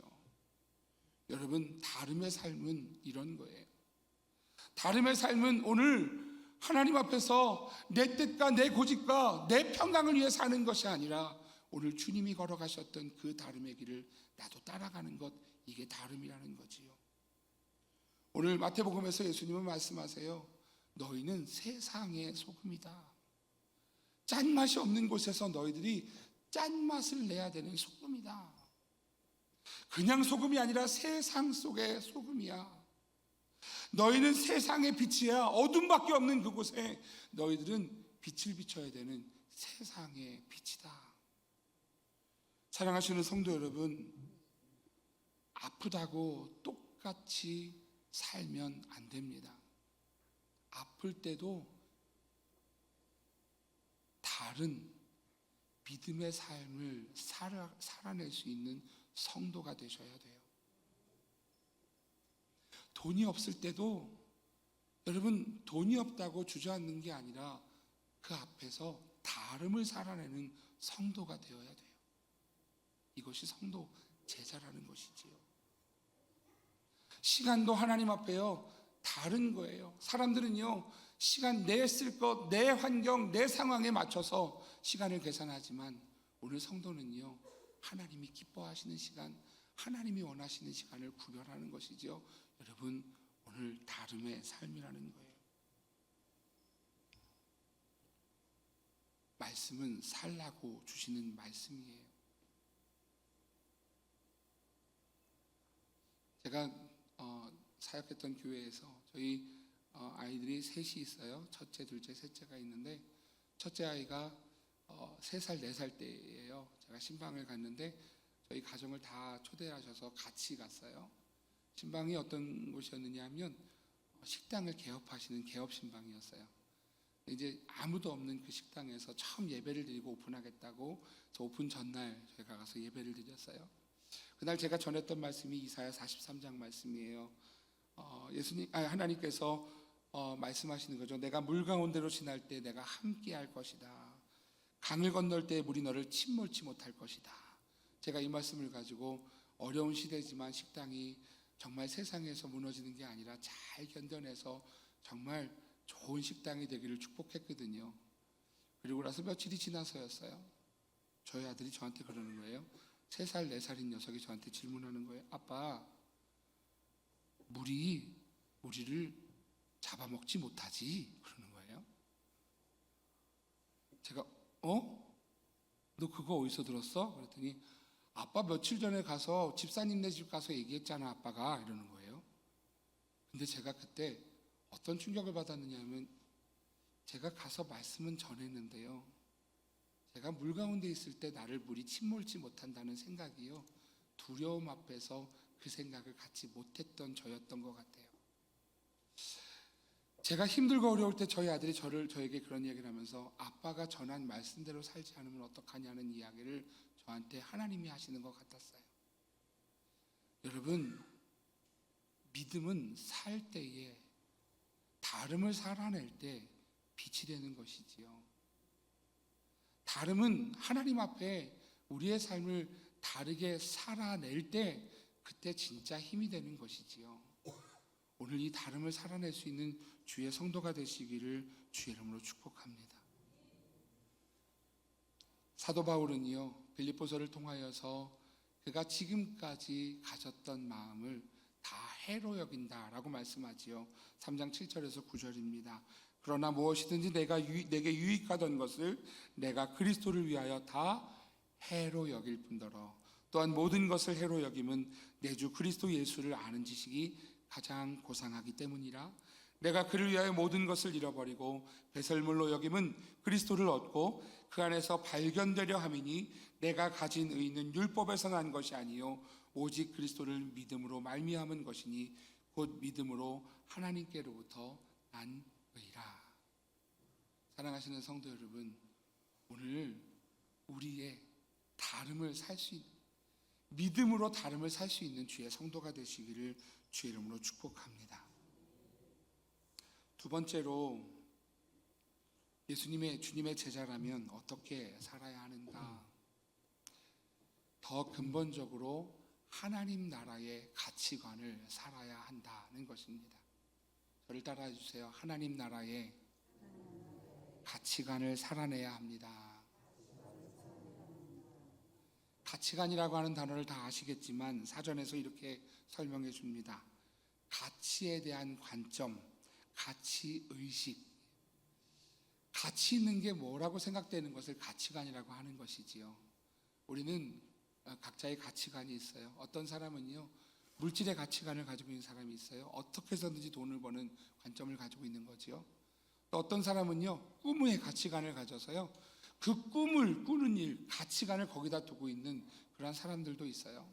여러분, 다름의 삶은 이런 거예요. 다름의 삶은 오늘 하나님 앞에서 내 뜻과 내 고집과 내 평강을 위해 사는 것이 아니라 오늘 주님이 걸어가셨던 그 다름의 길을 나도 따라가는 것, 이게 다름이라는 거지요. 오늘 마태복음에서 예수님은 말씀하세요. 너희는 세상의 소금이다. 짠맛이 없는 곳에서 너희들이 짠맛을 내야 되는 소금이다. 그냥 소금이 아니라 세상 속의 소금이야. 너희는 세상의 빛이야. 어둠밖에 없는 그곳에 너희들은 빛을 비춰야 되는 세상의 빛이다. 사랑하시는 성도 여러분, 아프다고 똑같이 살면 안 됩니다. 아플 때도 다른 믿음의 삶을 살아낼 수 있는 성도가 되셔야 돼요. 돈이 없을 때도 여러분, 돈이 없다고 주저앉는 게 아니라 그 앞에서 다름을 살아내는 성도가 되어야 돼요. 이것이 성도 제자라는 것이지요. 시간도 하나님 앞에요, 다른 거예요. 사람들은요, 시간 내 쓸 것, 내 환경, 내 상황에 맞춰서 시간을 계산하지만 오늘 성도는요, 하나님이 기뻐하시는 시간, 하나님이 원하시는 시간을 구별하는 것이죠. 여러분, 오늘 다름의 삶이라는 거예요. 말씀은 살라고 주시는 말씀이에요. 제가 사역했던 교회에서 저희 아이들이 셋이 있어요. 첫째, 둘째, 셋째가 있는데 첫째 아이가 3살, 4살 때예요. 제가 신방을 갔는데 저희 가정을 다 초대하셔서 같이 갔어요. 신방이 어떤 곳이었느냐 하면 식당을 개업하시는 개업 신방이었어요. 이제 아무도 없는 그 식당에서 처음 예배를 드리고 오픈하겠다고 저 오픈 전날 저희가 가서 예배를 드렸어요. 그날 제가 전했던 말씀이 이사야 43장 말씀이에요. 하나님께서 말씀하시는 거죠. 내가 물 가운데로 지날 때 내가 함께 할 것이다. 강을 건널 때 물이 너를 침몰치 못할 것이다. 제가 이 말씀을 가지고 어려운 시대지만 식당이 정말 세상에서 무너지는 게 아니라 잘 견뎌내서 정말 좋은 식당이 되기를 축복했거든요. 그리고 나서 며칠이 지나서였어요. 저희 아들이 저한테 그러는 거예요. 3살, 4살인 녀석이 저한테 질문하는 거예요. 아빠, 우리를 잡아먹지 못하지? 그러는 거예요. 제가 너 그거 어디서 들었어? 그랬더니 아빠 며칠 전에 가서 집사님네 집 가서 얘기했잖아, 아빠가. 이러는 거예요. 근데 제가 그때 어떤 충격을 받았느냐 하면 제가 가서 말씀은 전했는데요, 제가 물 가운데 있을 때 나를 물이 침몰치 못한다는 생각이요, 두려움 앞에서 그 생각을 갖지 못했던 저였던 것 같아요. 제가 힘들고 어려울 때 저희 아들이 저에게 그런 얘기를 하면서 아빠가 전한 말씀대로 살지 않으면 어떡하냐는 이야기를 저한테 하나님이 하시는 것 같았어요. 여러분, 믿음은 살 때에 다름을 살아낼 때 빛이 되는 것이지요. 다름은 하나님 앞에 우리의 삶을 다르게 살아낼 때 그때 진짜 힘이 되는 것이지요. 오늘 이 다름을 살아낼 수 있는 주의 성도가 되시기를 주의 이름으로 축복합니다. 사도 바울은요, 빌립보서를 통하여서 그가 지금까지 가졌던 마음을 다 해로 여긴다라고 말씀하지요. 3장 7절에서 9절입니다. 그러나 무엇이든지 내게 유익하던 것을 내가 그리스도를 위하여 다 해로 여길 뿐더러 또한 모든 것을 해로 여김은 내 주 그리스도 예수를 아는 지식이 가장 고상하기 때문이라. 내가 그를 위하여 모든 것을 잃어버리고 배설물로 여김은 그리스도를 얻고 그 안에서 발견되려 함이니 내가 가진 의는 율법에서 난 것이 아니요 오직 그리스도를 믿음으로 말미암은 것이니 곧 믿음으로 하나님께로부터 난 의라. 사랑하시는 성도 여러분, 오늘 우리의 다름을 살 수 있는, 믿음으로 다름을 살 수 있는 주의 성도가 되시기를 주의 이름으로 축복합니다. 두 번째로, 주님의 제자라면 어떻게 살아야 하는가? 더 근본적으로 하나님 나라의 가치관을 살아야 한다는 것입니다. 저를 따라해 주세요. 하나님 나라의 가치관을 살아내야 합니다. 가치관이라고 하는 단어를 다 아시겠지만 사전에서 이렇게 설명해 줍니다. 가치에 대한 관점, 가치의식. 가치 있는 게 뭐라고 생각되는 것을 가치관이라고 하는 것이지요. 우리는 각자의 가치관이 있어요. 어떤 사람은요, 물질의 가치관을 가지고 있는 사람이 있어요. 어떻게 해서든지 돈을 버는 관점을 가지고 있는 거지요. 또 어떤 사람은요, 꿈의 가치관을 가져서요, 그 꿈을 꾸는 일, 가치관을 거기다 두고 있는 그런 사람들도 있어요.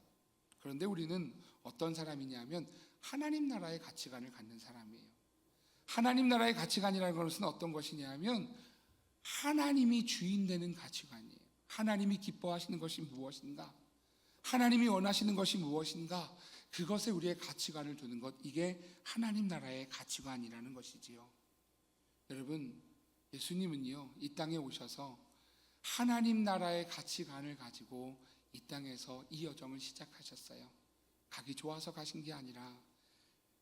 그런데 우리는 어떤 사람이냐면 하나님 나라의 가치관을 갖는 사람이에요. 하나님 나라의 가치관이라는 것은 어떤 것이냐면 하나님이 주인 되는 가치관이에요. 하나님이 기뻐하시는 것이 무엇인가? 하나님이 원하시는 것이 무엇인가? 그것에 우리의 가치관을 두는 것, 이게 하나님 나라의 가치관이라는 것이지요. 여러분, 예수님은요, 이 땅에 오셔서 하나님 나라의 가치관을 가지고 이 땅에서 이 여정을 시작하셨어요. 가기 좋아서 가신 게 아니라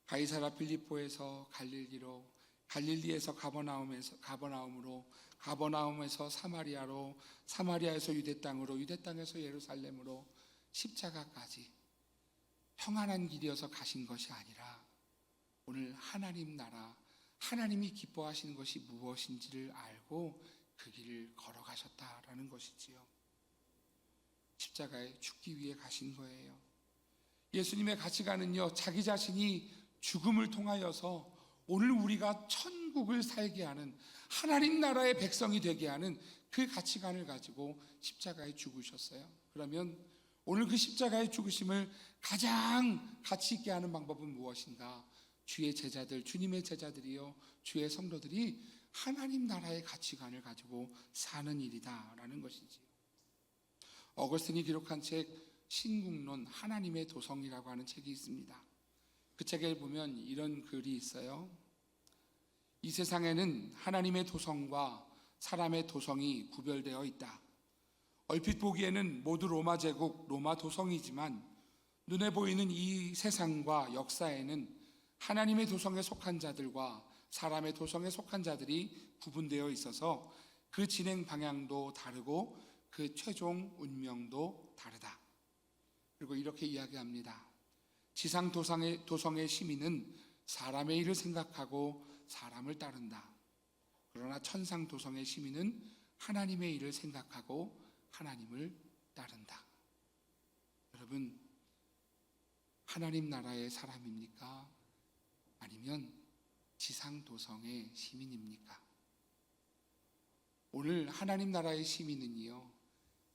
가이사라 필리포에서 갈릴리로, 갈릴리에서 가버나움으로, 가버나움에서 사마리아로, 사마리아에서 유대 땅으로, 유대 땅에서 예루살렘으로 십자가까지 평안한 길이어서 가신 것이 아니라 오늘 하나님 나라, 하나님이 기뻐하시는 것이 무엇인지를 알고 그 길을 걸어가셨다라는 것이지요. 십자가에 죽기 위해 가신 거예요. 예수님의 가치관은요, 자기 자신이 죽음을 통하여서 오늘 우리가 천국을 살게 하는, 하나님 나라의 백성이 되게 하는 그 가치관을 가지고 십자가에 죽으셨어요. 그러면 오늘 그 십자가의 죽으심을 가장 가치 있게 하는 방법은 무엇인가? 주의 제자들, 주님의 제자들이요, 주의 성도들이 하나님 나라의 가치관을 가지고 사는 일이다라는 것이지요. 어거스틴이 기록한 책 신국론, 하나님의 도성이라고 하는 책이 있습니다. 그 책에 보면 이런 글이 있어요. 이 세상에는 하나님의 도성과 사람의 도성이 구별되어 있다. 얼핏 보기에는 모두 로마 제국, 로마 도성이지만 눈에 보이는 이 세상과 역사에는 하나님의 도성에 속한 자들과 사람의 도성에 속한 자들이 구분되어 있어서 그 진행 방향도 다르고 그 최종 운명도 다르다. 그리고 이렇게 이야기합니다. 지상 도성의 시민은 사람의 일을 생각하고 사람을 따른다. 그러나 천상 도성의 시민은 하나님의 일을 생각하고 하나님을 따른다. 여러분, 하나님 나라의 사람입니까? 아니면 지상 도성의 시민입니까? 오늘 하나님 나라의 시민은요,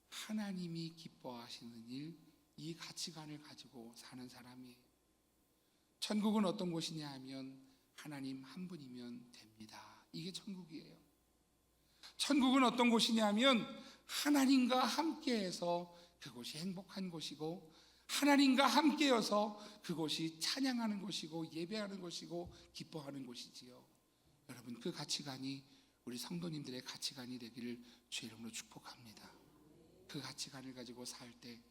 하나님이 기뻐하시는 일, 이 가치관을 가지고 사는 사람이에요. 천국은 어떤 곳이냐 하면 하나님 한 분이면 됩니다. 이게 천국이에요. 천국은 어떤 곳이냐 하면 하나님과 함께해서 그곳이 행복한 곳이고, 하나님과 함께여서 그곳이 찬양하는 곳이고 예배하는 곳이고 기뻐하는 곳이지요. 여러분, 그 가치관이 우리 성도님들의 가치관이 되기를 주의 이름으로 축복합니다. 그 가치관을 가지고 살 때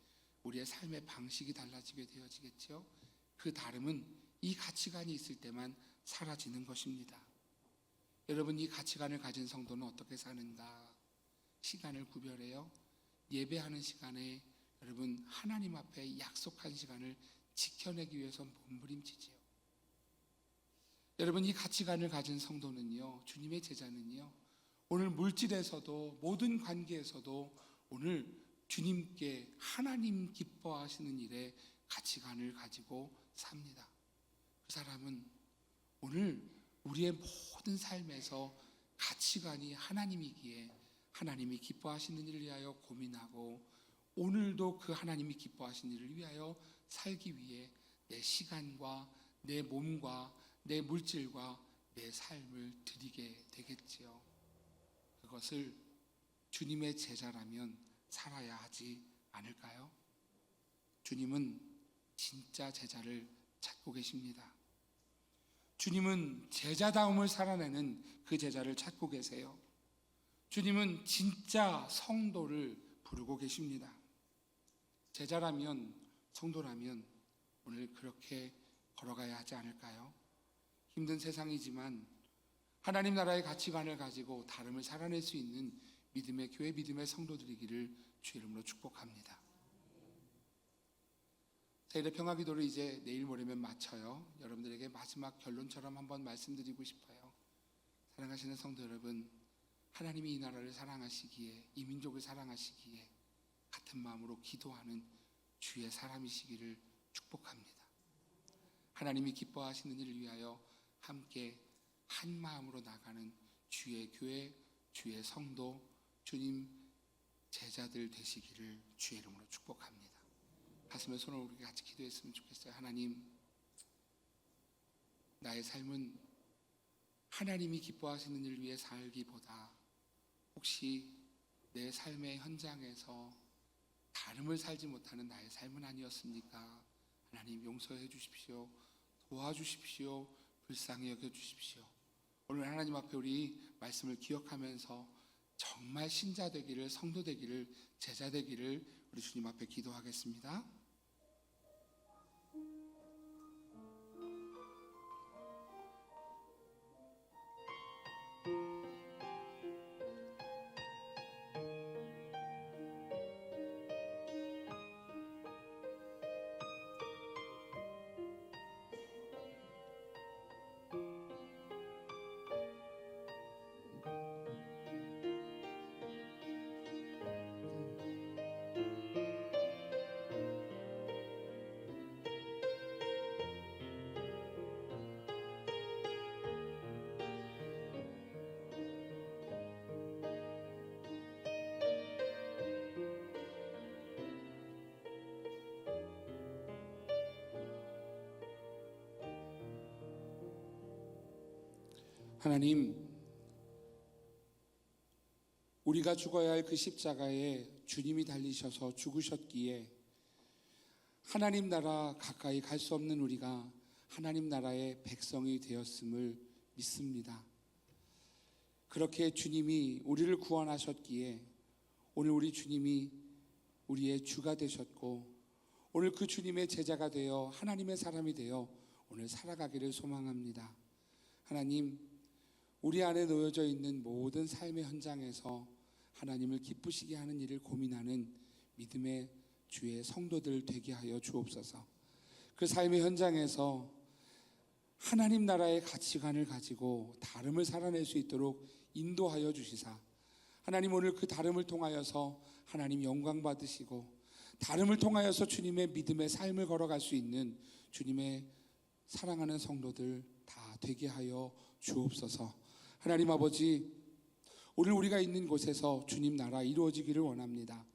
우리의 삶의 방식이 달라지게 되어지겠죠. 그 다름은 이 가치관이 있을 때만 사라지는 것입니다. 여러분, 이 가치관을 가진 성도는 어떻게 사는가? 시간을 구별해요. 예배하는 시간에 여러분, 하나님 앞에 약속한 시간을 지켜내기 위해서 몸부림치지요. 여러분, 이 가치관을 가진 성도는요, 주님의 제자는요, 오늘 물질에서도 모든 관계에서도 오늘 주님께 하나님 기뻐하시는 일에 가치관을 가지고 삽니다. 그 사람은 오늘 우리의 모든 삶에서 가치관이 하나님이기에 하나님이 기뻐하시는 일을 위하여 고민하고, 오늘도 그 하나님이 기뻐하시는 일을 위하여 살기 위해 내 시간과 내 몸과 내 물질과 내 삶을 드리게 되겠지요. 그것을 주님의 제자라면 살아야 하지 않을까요? 주님은 진짜 제자를 찾고 계십니다. 주님은 제자다움을 살아내는 그 제자를 찾고 계세요. 주님은 진짜 성도를 부르고 계십니다. 제자라면, 성도라면 오늘 그렇게 걸어가야 하지 않을까요? 힘든 세상이지만 하나님 나라의 가치관을 가지고 다름을 살아낼 수 있는 믿음의 교회, 믿음의 성도들이기를 주의 이름으로 축복합니다. 세일의 평화기도를 이제 내일 모레면 마쳐요. 여러분들에게 마지막 결론처럼 한번 말씀드리고 싶어요. 사랑하시는 성도 여러분, 하나님이 이 나라를 사랑하시기에, 이 민족을 사랑하시기에 같은 마음으로 기도하는 주의 사람이시기를 축복합니다. 하나님이 기뻐하시는 일을 위하여 함께 한 마음으로 나가는 주의 교회, 주의 성도, 주님 제자들 되시기를 주의 이름으로 축복합니다. 가슴에 손을 우리 같이 기도했으면 좋겠어요. 하나님, 나의 삶은 하나님이 기뻐하시는 일을 위해 살기보다 혹시 내 삶의 현장에서 다름을 살지 못하는 나의 삶은 아니었습니까? 하나님 용서해 주십시오. 도와주십시오. 불쌍히 여겨주십시오. 오늘 하나님 앞에 우리 말씀을 기억하면서 정말 신자 되기를, 성도 되기를, 제자 되기를 우리 주님 앞에 기도하겠습니다. 하나님, 우리가 죽어야 할 그 십자가에 주님이 달리셔서 죽으셨기에 하나님 나라 가까이 갈 수 없는 우리가 하나님 나라의 백성이 되었음을 믿습니다. 그렇게 주님이 우리를 구원하셨기에 오늘 우리 주님이 우리의 주가 되셨고 오늘 그 주님의 제자가 되어 하나님의 사람이 되어 오늘 살아가기를 소망합니다. 하나님, 우리 안에 놓여져 있는 모든 삶의 현장에서 하나님을 기쁘시게 하는 일을 고민하는 믿음의 주의 성도들 되게 하여 주옵소서. 그 삶의 현장에서 하나님 나라의 가치관을 가지고 다름을 살아낼 수 있도록 인도하여 주시사 하나님 오늘 그 다름을 통하여서 하나님 영광 받으시고 다름을 통하여서 주님의 믿음의 삶을 걸어갈 수 있는 주님의 사랑하는 성도들 다 되게 하여 주옵소서. 하나님 아버지, 오늘 우리가 있는 곳에서 주님 나라 이루어지기를 원합니다.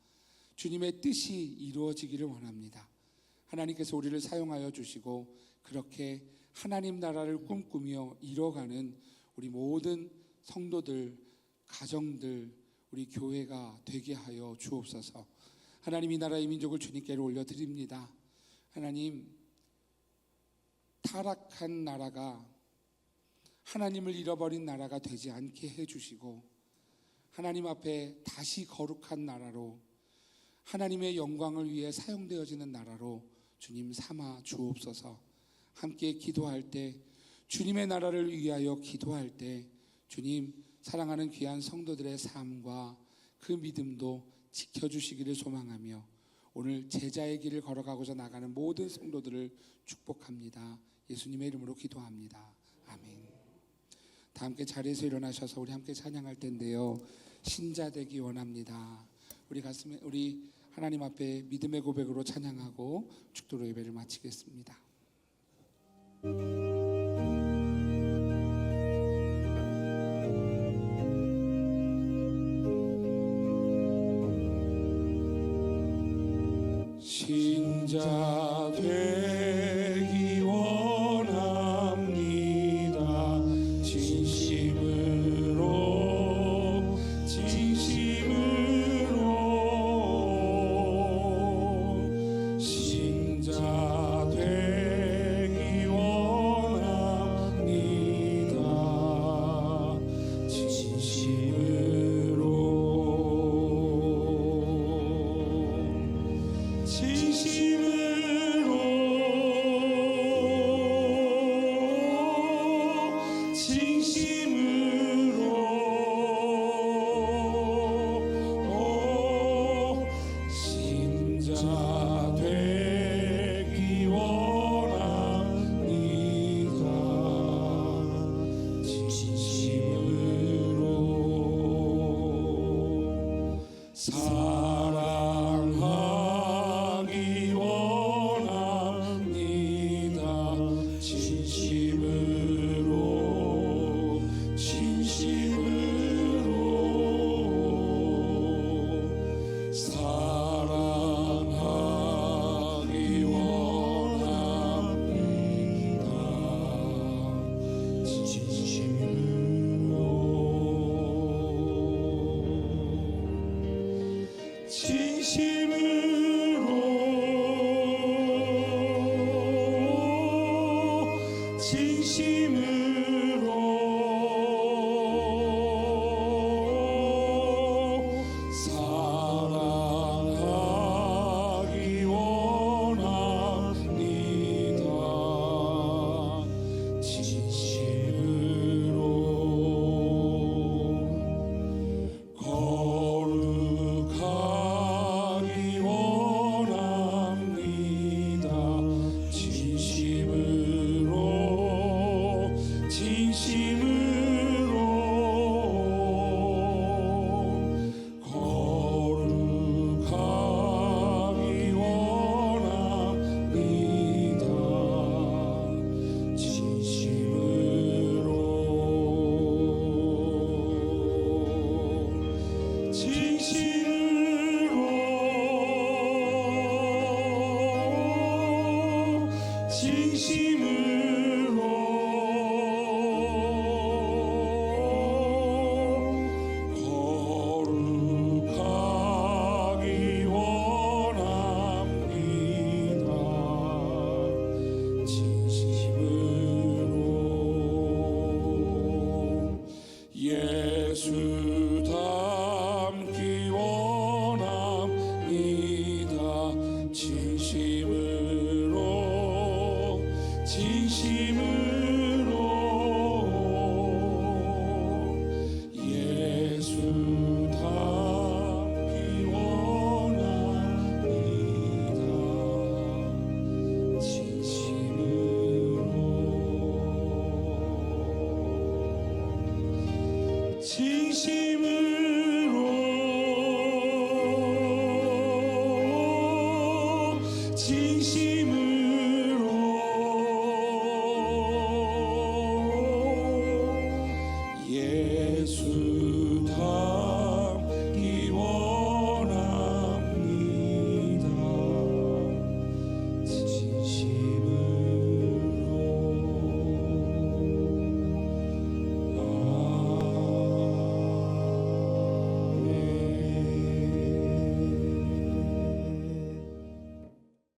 주님의 뜻이 이루어지기를 원합니다. 하나님께서 우리를 사용하여 주시고 그렇게 하나님 나라를 꿈꾸며 이뤄가는 우리 모든 성도들, 가정들, 우리 교회가 되게 하여 주옵소서. 하나님, 이 나라의 민족을 주님께로 올려드립니다. 하나님, 타락한 나라가 하나님을 잃어버린 나라가 되지 않게 해주시고 하나님 앞에 다시 거룩한 나라로 하나님의 영광을 위해 사용되어지는 나라로 주님 삼아 주옵소서. 함께 기도할 때, 주님의 나라를 위하여 기도할 때 주님 사랑하는 귀한 성도들의 삶과 그 믿음도 지켜주시기를 소망하며 오늘 제자의 길을 걸어가고자 나가는 모든 성도들을 축복합니다. 예수님의 이름으로 기도합니다. 아멘. 다 함께 자리에서 일어나셔서 우리 함께 찬양할 텐데요. 신자 되기 원합니다. 우리 가슴에 우리 하나님 앞에 믿음의 고백으로 찬양하고 축도로 예배를 마치겠습니다. 신자 되기 원합니다. 진심으로 신자 되기 원합니다. 진심으로 진심으로 사랑하기 원합니다. 진심으로 거룩하기 원합니다. 진심으로 거룩하기 원합니다. 거룩하기 원합니다. 진심으로 예수 닮기 원합니다. 진심으로 예수 닮기 원합니다. 진심으로